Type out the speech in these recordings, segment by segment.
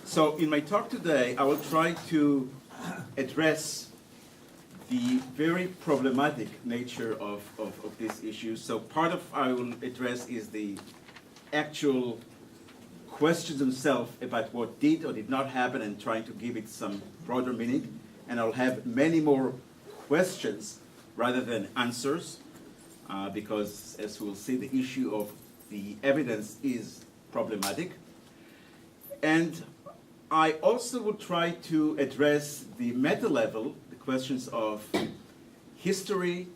So in my talk today, I will try to address the very problematic nature of this issue. So part of I will address is the actual questions themselves about what did or did not happen and trying to give it some broader meaning. And I'll have many more questions rather than answers because, as we'll see, the issue of the evidence is problematic. And I also will try to address the meta level, the questions of history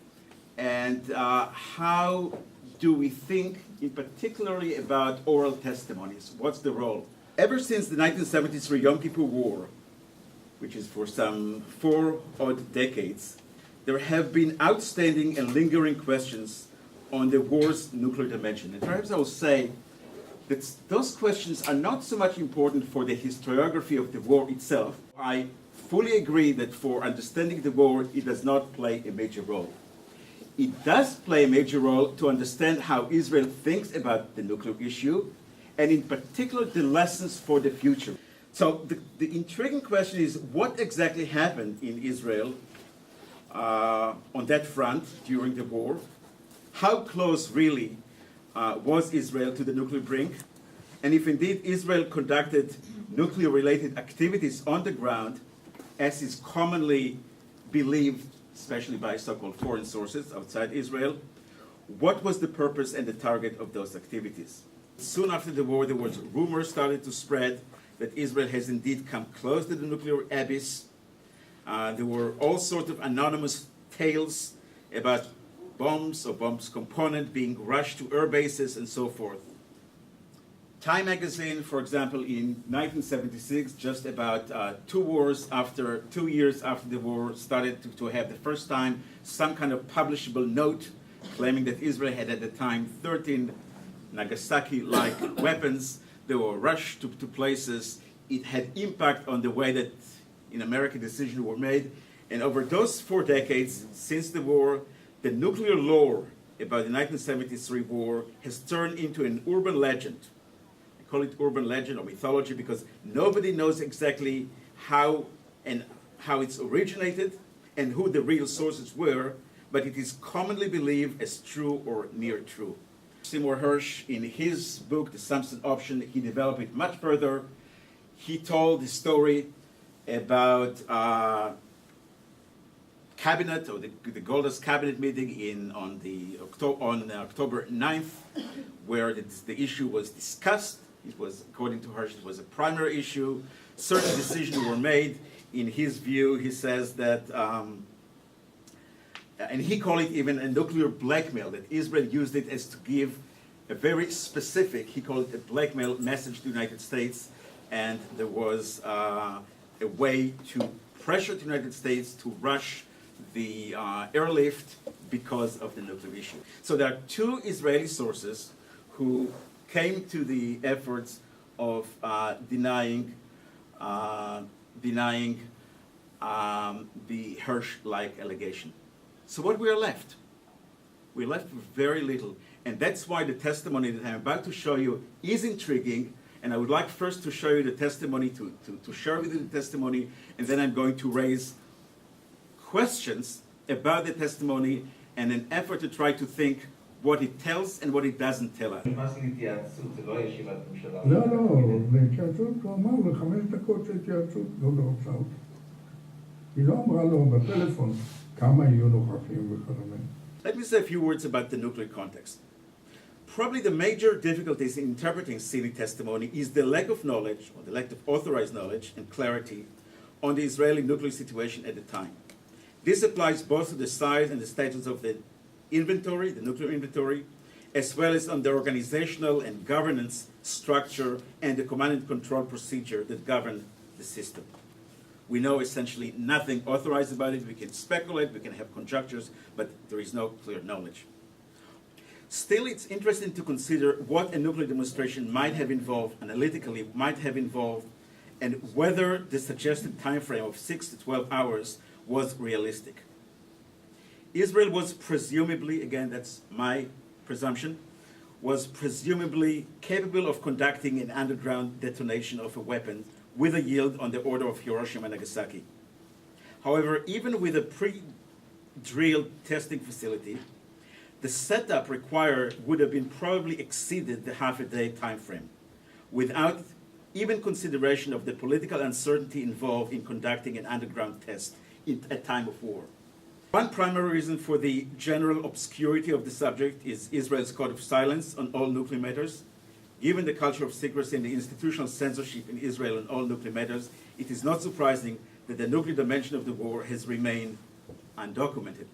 and how do we think in particularly about oral testimonies. What's the role? Ever since the 1973 Yom Kippur War, which is for some 4 odd decades, there have been outstanding and lingering questions on the war's nuclear dimension. And perhaps I will say that those questions are not so much important for the historiography of the war itself. I fully agree that for understanding the war, it does not play a major role. It does play a major role to understand how Israel thinks about the nuclear issue, and in particular, the lessons for the future. So the intriguing question is, what exactly happened in Israel on that front during the war? How close really was Israel to the nuclear brink? And if indeed Israel conducted nuclear-related activities on the ground, as is commonly believed, especially by so-called foreign sources outside Israel, what was the purpose and the target of those activities? Soon after the war, there was rumors started to spread that Israel has indeed come close to the nuclear abyss. There were all sorts of anonymous tales about bombs or bombs component being rushed to air bases and so forth. Time magazine, for example, in 1976, just about 2 years after the war, started to have the first time some kind of publishable note claiming that Israel had at the time 13 Nagasaki-like weapons. They were rushed to places. It had impact on the way that in America decisions were made. And over those 4 decades since the war, the nuclear lore about the 1973 war has turned into an urban legend. I call it urban legend or mythology because nobody knows exactly how it's originated and who the real sources were, but it is commonly believed as true or near true. Seymour Hersh, in his book, The Samson Option, he developed it much further. He told the story about cabinet, or the Golda's cabinet meeting on October 9th, where the issue was discussed. It was, according to Hersh, it was a primary issue. Certain decisions were made. In his view, he says that, and he called it even a nuclear blackmail, that Israel used it as to give a very specific, he called it a blackmail message to the United States, and there was a way to pressure the United States to rush the airlift because of the nuclear issue. So there are 2 Israeli sources who came to the efforts of denying the Hersh-like allegation. So what we are left? We're left with very little. And that's why the testimony that I'm about to show you is intriguing. And I would like first to show you the testimony, to share with you the testimony, and then I'm going to raise questions about the testimony and an effort to try to think what it tells and what it doesn't tell us. לא, בהתייעצות הוא אמר ל5 דקות של התייעצות, לא בהרצאות. היא לא אמרה לו בטלפון כמה יהיו נוכחים וכדומה. Let me say a few words about the nuclear context. Probably the major difficulties in interpreting Sini testimony is the lack of knowledge, or the lack of authorized knowledge and clarity on the Israeli nuclear situation at the time. This applies both to the size and the status of the inventory, the nuclear inventory, as well as on the organizational and governance structure and the command and control procedure that govern the system. We know essentially nothing authorized about it. We can speculate, we can have conjectures, but there is no clear knowledge. Still, it's interesting to consider what a nuclear demonstration might have involved, analytically might have involved, and whether the suggested time frame of 6 to 12 hours was realistic. Israel was presumably, again, that's my presumption, was presumably capable of conducting an underground detonation of a weapon with a yield on the order of Hiroshima and Nagasaki. However, even with a pre-drilled testing facility, the setup required would have been probably exceeded the half-a-day time frame, without even consideration of the political uncertainty involved in conducting an underground test in a time of war. One primary reason for the general obscurity of the subject is Israel's code of silence on all nuclear matters. Given the culture of secrecy and the institutional censorship in Israel on all nuclear matters, it is not surprising that the nuclear dimension of the war has remained undocumented.